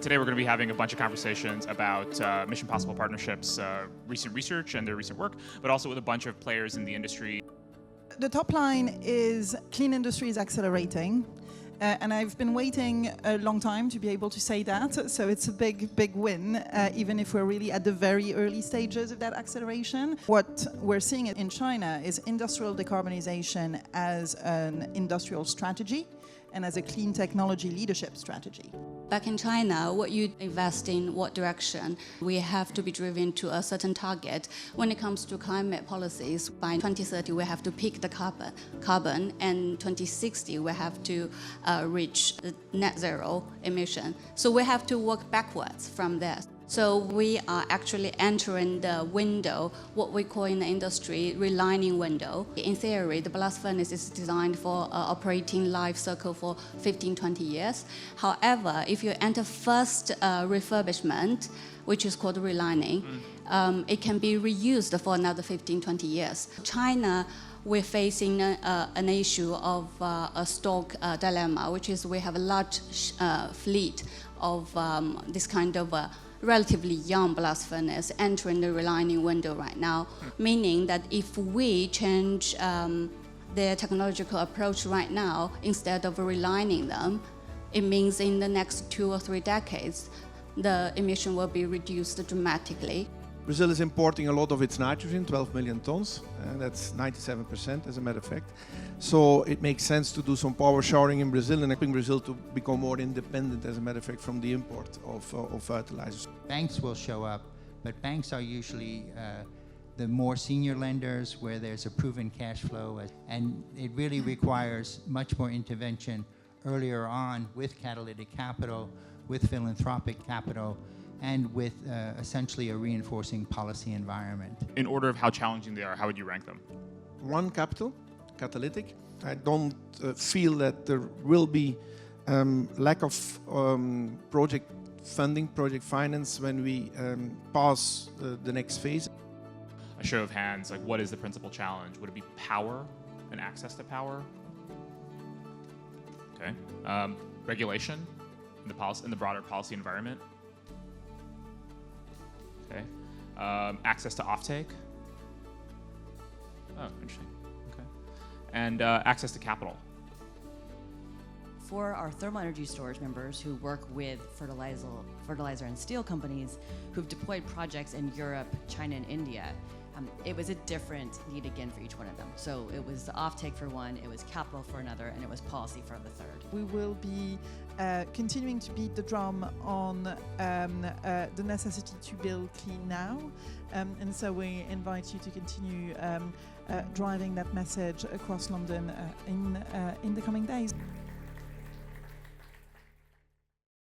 Today we're going to be having a bunch of conversations about Mission Possible Partnership's recent research and their recent work, but also with a bunch of players in the industry. The top line is clean industry is accelerating. And I've been waiting a long time to be able to say that, so it's a big win, even if we're really at the very early stages of that acceleration. What we're seeing in China is industrial decarbonization as an industrial strategy and as a clean technology leadership strategy. Back in China, what you invest in what direction, we have to be driven to a certain target. When it comes to climate policies, by 2030 we have to peak the carbon, and 2060 we have to reach the net zero emission. So we have to work backwards from there. So we are actually entering the window, what we call in the industry, relining window. In theory, the blast furnace is designed for operating life cycle for 15-20 years. However, if you enter first refurbishment, which is called relining, it can be reused for another 15-20 years. China, we're facing an issue of a stock dilemma, which is we have a large fleet of this kind of relatively young blast furnace entering the relining window right now, meaning that if we change their technological approach right now, instead of relining them, it means in the next 2 or 3 decades, the emission will be reduced dramatically. Brazil is importing a lot of its nitrogen, 12 million tons, and that's 97% as a matter of fact. So it makes sense to do some power showering in Brazil and helping Brazil to become more independent, as a matter of fact, from the import of fertilizers. Banks will show up, but banks are usually the more senior lenders where there's a proven cash flow, and it really requires much more intervention earlier on with catalytic capital, with philanthropic capital, and with essentially a reinforcing policy environment. In order of how challenging they are, how would you rank them? 1, capital, catalytic. I don't feel that there will be lack of project funding, project finance when we pass the next phase. A show of hands, like what is the principal challenge? Would it be power and access to power? Okay. Regulation in the broader policy environment? Okay. Access to offtake. Oh, interesting. Okay. And access to capital. For our thermal energy storage members who work with fertilizer and steel companies who've deployed projects in Europe, China, and India, it was a different need again for each one of them. So it was the offtake for one, it was capital for another, and it was policy for the third. We will be continuing to beat the drum on the necessity to build clean now. And so we invite you to continue driving that message across London in the coming days.